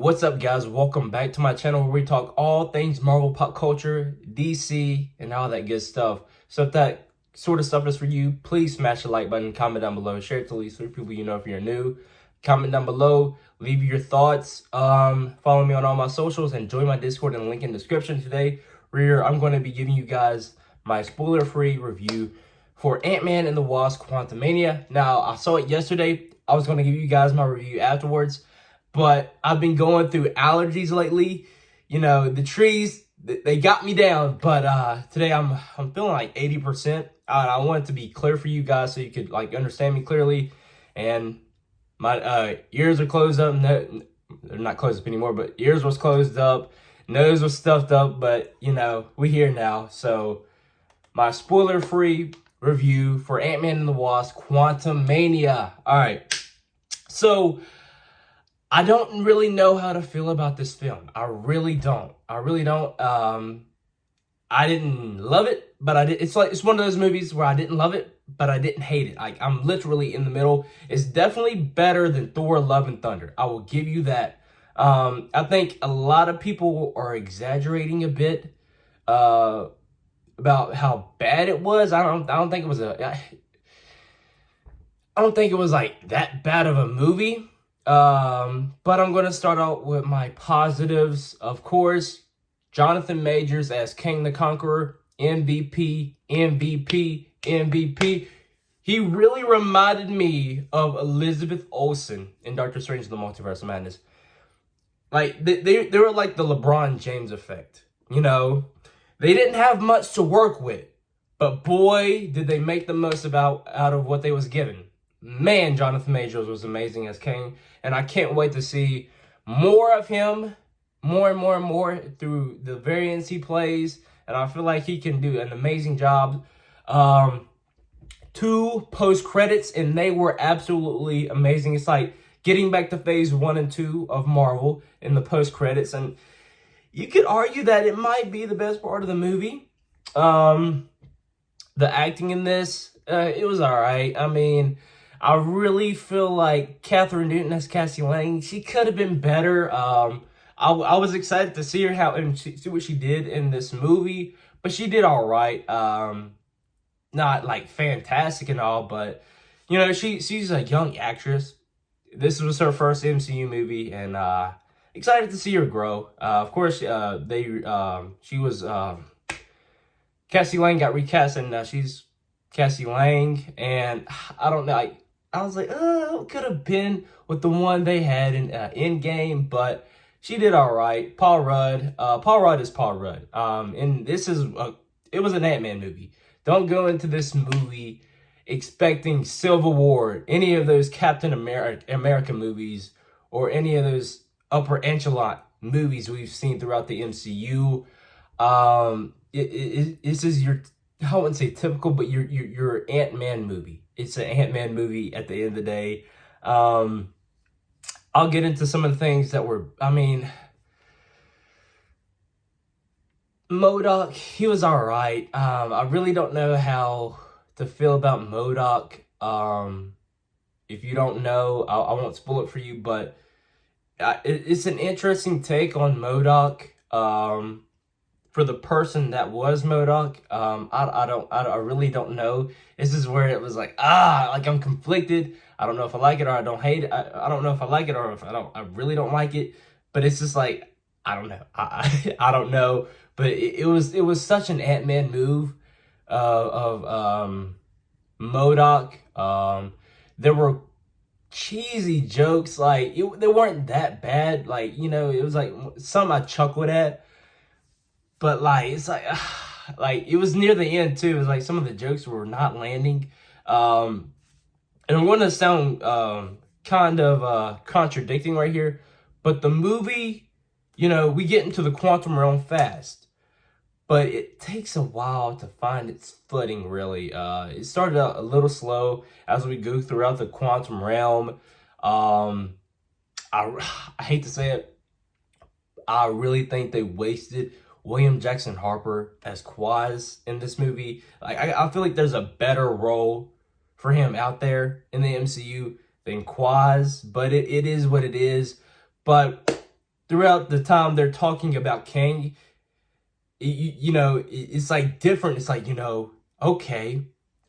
What's up, guys? Welcome back to my channel where we talk all things Marvel pop culture, DC, and all that good stuff. So if that sort of stuff is for you, please smash the like button, comment down below, share it to at least 3 people you know if you're new. Comment down below, leave your thoughts, follow me on all my socials, and join my Discord in the link in the description today, where I'm going to be giving you guys my spoiler-free review for Ant-Man and the Wasp: Quantumania. Now, I saw it yesterday. I was going to give you guys my review afterwards, but I've been going through allergies lately. You know, the trees, they got me down. But today I'm feeling like 80%. I want it to be clear for you guys so you could like understand me clearly. And my ears are closed up. No, they're not closed up anymore, but ears was closed up. Nose was stuffed up. But, you know, we're here now. So my spoiler-free review for Ant-Man and the Wasp: Quantumania. All right. So I don't really know how to feel about this film. I really don't. I didn't love it, but it's one of those movies where I didn't love it, but I didn't hate it. Like, I'm literally in the middle. It's definitely better than Thor: Love and Thunder. I will give you that. I think a lot of people are exaggerating a bit about how bad it was. I don't think it was like that bad of a movie. But I'm going to start out with my positives. Of course, Jonathan Majors as Kang the Conqueror, MVP, MVP, MVP. He really reminded me of Elizabeth Olsen in Doctor Strange: The Multiverse of Madness. Like, they were like the LeBron James effect, you know? They didn't have much to work with, but boy, did they make the most out of what they was given. Man, Jonathan Majors was amazing as Kang, and I can't wait to see more of him, more and more and more through the variants he plays, and I feel like he can do an amazing job. 2 post-credits, and they were absolutely amazing. It's like getting back to phase 1 and 2 of Marvel in the post-credits, and you could argue that it might be the best part of the movie. The acting in this, it was all right. I mean, I really feel like Catherine Newton as Cassie Lang, she could have been better. I was excited to see her and see what she did in this movie, but she did all right. Not like fantastic and all, but you know, she's a young actress. This was her first MCU movie, and excited to see her grow. Of course, Cassie Lang got recast, and she's Cassie Lang, and I don't know. I was like, it could have been with the one they had in Endgame, but she did all right. Paul Rudd is Paul Rudd. And it was an Ant-Man movie. Don't go into this movie expecting Civil War, any of those Captain America movies, or any of those upper echelon movies we've seen throughout the MCU. This is your, I wouldn't say typical, but your Ant-Man movie. It's an Ant-Man movie at the end of the day. I'll get into some of the things that were, I mean, MODOK, he was all right. I really don't know how to feel about MODOK. If you don't know, I won't spoil it for you, but it's an interesting take on MODOK. For the person that was MODOK, I really don't know. This is where it was like I'm conflicted. I don't know if I like it or I don't hate it. I don't know if I like it or if I really don't like it. But it's just like, I don't know. I don't know. But it was such an Ant-Man move of MODOK. There were cheesy jokes, like they weren't that bad. Like, you know, it was like some I chuckled at. But, like, it's like, it was near the end, too. It was like some of the jokes were not landing. And I'm going to sound kind of contradicting right here. But the movie, you know, we get into the quantum realm fast. But it takes a while to find its footing, really. It started out a little slow as we go throughout the quantum realm. I hate to say it. I really think they wasted William Jackson Harper as Quaz in this movie. Like, I feel like there's a better role for him out there in the MCU than Quaz, but it is what it is. But throughout the time they're talking about Kang, it's like different. It's like, okay,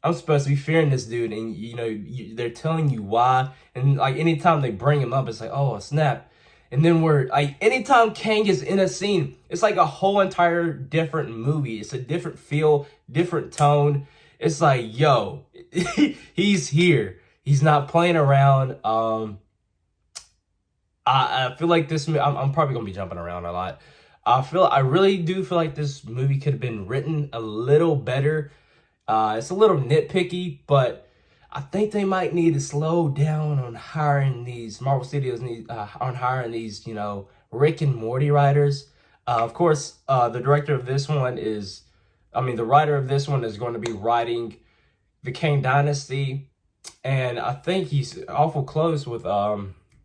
I'm supposed to be fearing this dude, and they're telling you why. And like anytime they bring him up, it's like, oh snap. And then we're like, anytime Kang is in a scene, it's like a whole entire different movie. It's a different feel, different tone. It's like, yo, he's here. He's not playing around. I feel like this. I'm probably gonna be jumping around a lot. I really do feel like this movie could have been written a little better. It's a little nitpicky, but I think they might need to slow down on hiring these Marvel Studios on hiring these, Rick and Morty writers. Of course, the director of this one the writer of this one is going to be writing the Kang Dynasty, and I think he's awful close with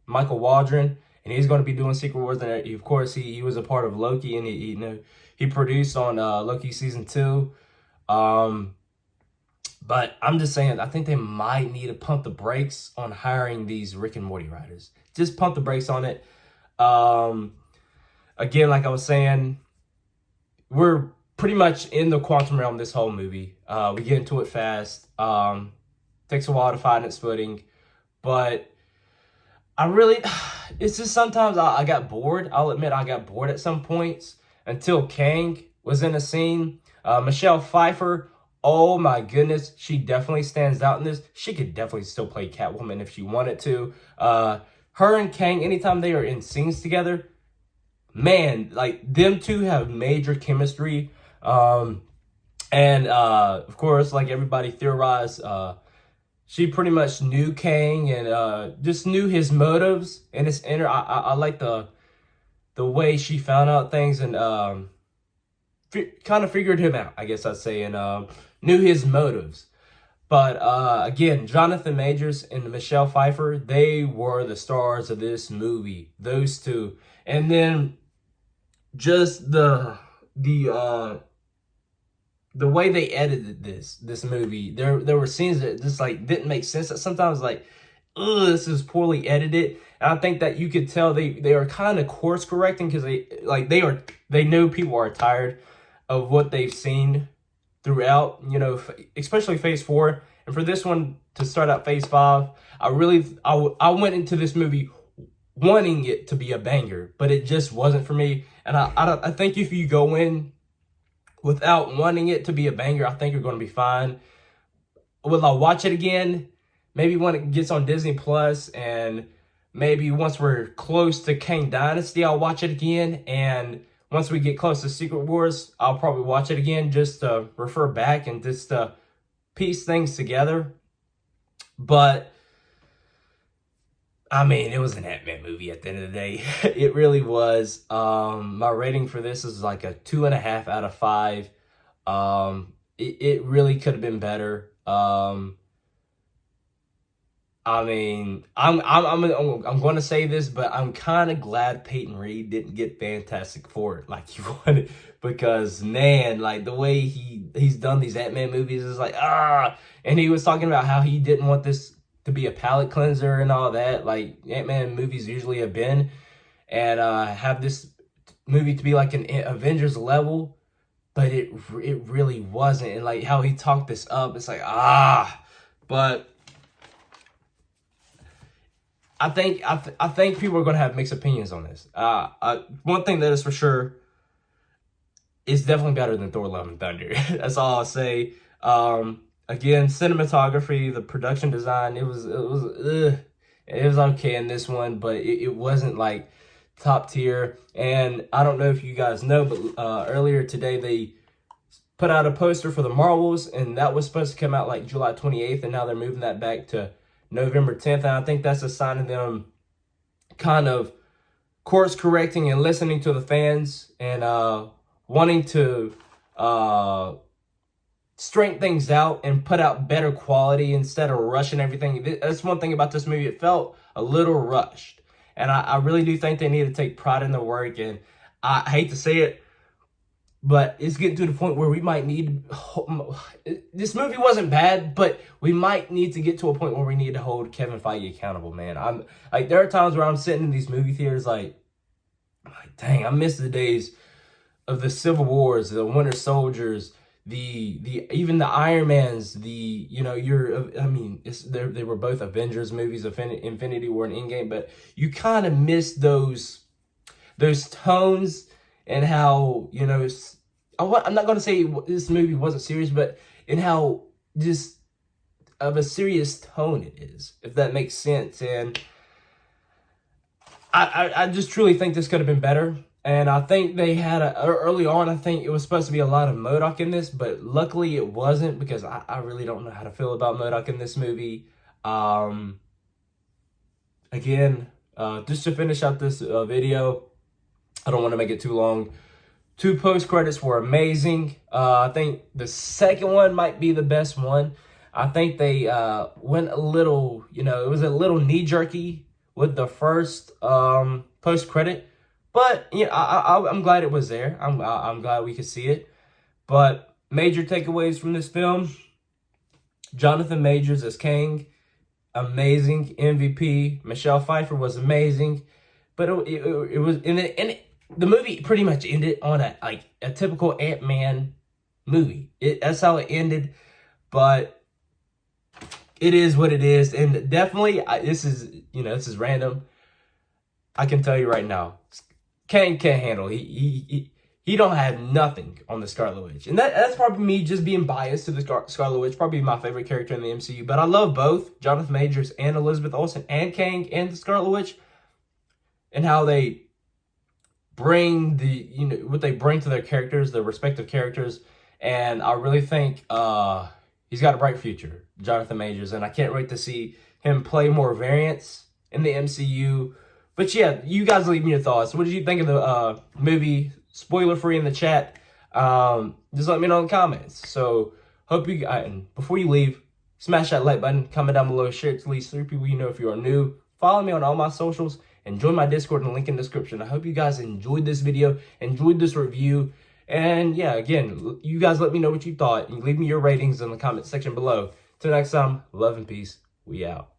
Michael Waldron, and he's going to be doing Secret Wars. And of course, he was a part of Loki, and he produced on Loki season 2. But I'm just saying, I think they might need to pump the brakes on hiring these Rick and Morty writers. Just pump the brakes on it. Again, like I was saying, we're pretty much in the quantum realm this whole movie. We get into it fast. Takes a while to find its footing, but it's just sometimes I got bored. I'll admit I got bored at some points until Kang was in a scene. Michelle Pfeiffer, oh my goodness, she definitely stands out in this. She could definitely still play Catwoman if she wanted to. Her and Kang, anytime they are in scenes together, man, like them two have major chemistry. Of course, like everybody theorized, she pretty much knew Kang and just knew his motives and his inner. I like the way she found out things and kind of figured him out, I guess I'd say, and knew his motives. But again, Jonathan Majors and Michelle Pfeiffer, they were the stars of this movie. Those two, and then just the way they edited this movie, there were scenes that just like didn't make sense. That sometimes like, ugh, this is poorly edited. And I think that you could tell they are kind of course correcting because they know people are tired of what they've seen throughout, especially Phase 4. And for this one to start out Phase 5, I went into this movie wanting it to be a banger, but it just wasn't for me. And I think if you go in without wanting it to be a banger, I think you're going to be fine. Will I watch it again? Maybe when it gets on Disney Plus, and maybe once we're close to Kang Dynasty, I'll watch it again. And once we get close to Secret Wars, I'll probably watch it again just to refer back and just to piece things together. But I mean, it was an Ant-Man movie at the end of the day. It really was. My rating for this is like a 2.5 out of 5. It really could have been better. I mean, I'm going to say this, but I'm kind of glad Peyton Reed didn't get Fantastic Four like he wanted, because man, like the way he's done these Ant-Man movies is like and he was talking about how he didn't want this to be a palate cleanser and all that, like Ant-Man movies usually have been, and have this movie to be like an Avengers level, but it really wasn't. And like how he talked this up, it's like but I think people are going to have mixed opinions on this. One thing that is for sure, it's definitely better than Thor: Love and Thunder. That's all I'll say. Again, cinematography, the production design, it was okay in this one, but it wasn't like top tier. And I don't know if you guys know, but earlier today they put out a poster for the Marvels, and that was supposed to come out like July 28th, and now they're moving that back to November 10th. And I think that's a sign of them kind of course correcting and listening to the fans and wanting to straighten things out and put out better quality instead of rushing everything. That's one thing about this movie. It felt a little rushed. And I really do think they need to take pride in their work. And I hate to say it, but it's getting to the point where we might need... This movie wasn't bad, but we might need to get to a point where we need to hold Kevin Feige accountable, man. I'm like, there are times where I'm sitting in these movie theaters like, dang, I miss the days of the Civil Wars, the Winter Soldiers, the even the Iron Mans, they were both Avengers movies, Infinity War and Endgame, but you kind of miss those tones and how, I'm not going to say this movie wasn't serious, but in how just of a serious tone it is, if that makes sense. And I just truly think this could have been better. And I think they had early on, I think it was supposed to be a lot of MODOK in this, but luckily it wasn't, because I really don't know how to feel about MODOK in this movie. Again, just to finish out this video, I don't want to make it too long. 2 post-credits were amazing. I think the second one might be the best one. I think they went a little, it was a little knee-jerky with the first post-credit. But I'm glad it was there. I'm glad we could see it. But major takeaways from this film: Jonathan Majors as Kang, amazing. MVP. Michelle Pfeiffer was amazing. But it was the movie pretty much ended on a typical Ant-Man movie. That's how it ended. But it is what it is, and definitely this is random. I can tell you right now, Kang can't handle. He don't have nothing on the Scarlet Witch, and that's probably me just being biased to the Scarlet Witch. Probably my favorite character in the MCU, but I love both Jonathan Majors and Elizabeth Olsen and Kang and the Scarlet Witch, and how they bring what they bring to their characters, their respective characters, and I really think he's got a bright future, Jonathan Majors, and I can't wait to see him play more variants in the MCU. But yeah, you guys leave me your thoughts. What did you think of the movie? Spoiler free in the chat. Just let me know in the comments. So hope you and before you leave, smash that like button, comment down below, share it to at least 3 people you know if you are new. Follow me on all my socials and join my Discord in the link in the description. I hope you guys enjoyed this video, enjoyed this review. And yeah, again, you guys let me know what you thought and leave me your ratings in the comment section below. Till next time, love and peace. We out.